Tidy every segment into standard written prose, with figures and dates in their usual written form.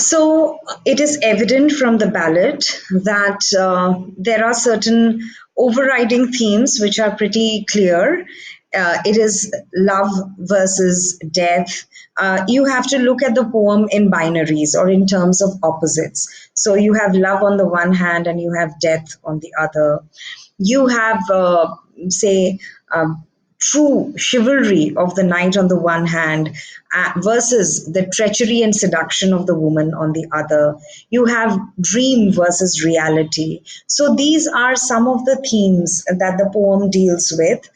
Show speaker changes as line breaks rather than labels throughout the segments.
So it is evident from the ballad that there are certain overriding themes which are pretty clear. It is love versus death. You have to look at the poem in binaries or in terms of opposites. So you have love on the one hand and you have death on the other. You have, say, true chivalry of the knight on the one hand versus the treachery and seduction of the woman on the other. You have dream versus reality. So these are some of the themes that the poem deals with.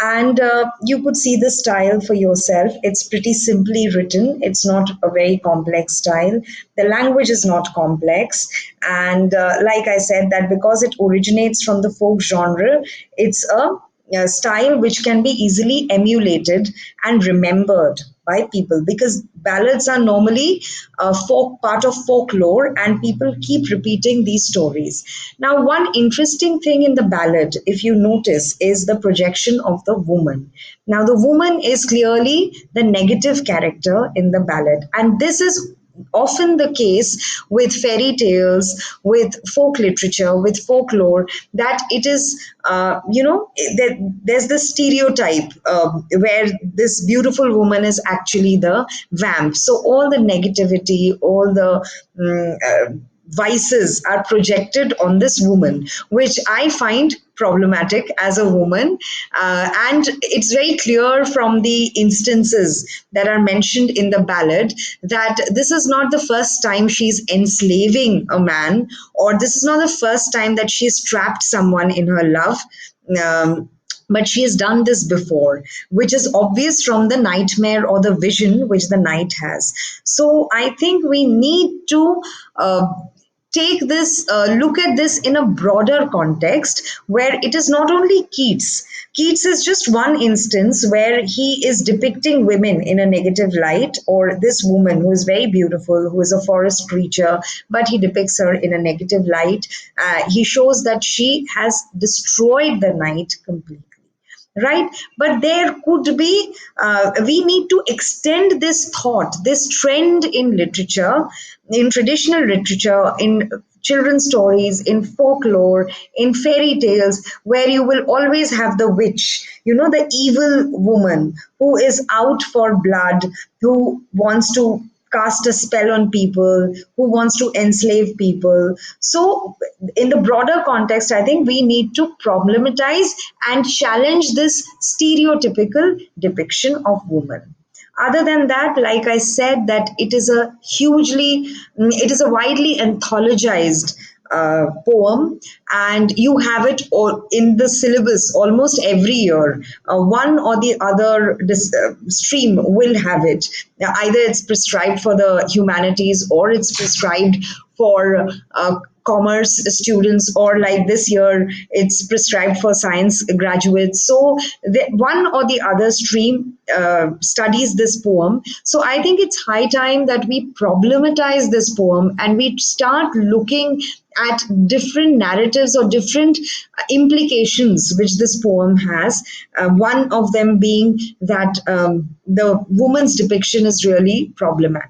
And you could see the style for yourself. It's pretty simply written. It's not a very complex style. The language is not complex. And like I said, that because it originates from the folk genre, it's a style which can be easily emulated and remembered by people, because ballads are normally a folk part of folklore and people keep repeating these stories. Now, one interesting thing in the ballad, if you notice, is the projection of the woman. Now, the woman is clearly the negative character in the ballad, and this is often the case with fairy tales, with folk literature, with folklore, that it is, there's this stereotype where this beautiful woman is actually the vamp. So all the negativity, all the vices are projected on this woman, which I find problematic as a woman. And it's very clear from the instances that are mentioned in the ballad that this is not the first time she's enslaving a man, or this is not the first time that she's trapped someone in her love. But she has done this before, which is obvious from the nightmare or the vision which the knight has. So I think we need to take this, look at this in a broader context, where it is not only Keats. Keats is just one instance where he is depicting women in a negative light, or this woman who is very beautiful, who is a forest creature, but he depicts her in a negative light. He shows that she has destroyed the knight completely, right? But there could be, we need to extend this thought, this trend in literature, in traditional literature, in children's stories, in folklore, in fairy tales, where you will always have the witch, the evil woman who is out for blood, who wants to cast a spell on people, who wants to enslave people. So, in the broader context, I think we need to problematize and challenge this stereotypical depiction of women. Other than that, like I said, that it is a widely anthologized poem, and you have it all in the syllabus almost every year. One or the other stream will have it. Now, either it's prescribed for the humanities or it's prescribed for commerce students, or like this year it's prescribed for science graduates. So one or the other stream studies this poem. So I think it's high time that we problematize this poem and we start looking at different narratives or different implications which this poem has. One of them being that the woman's depiction is really problematic.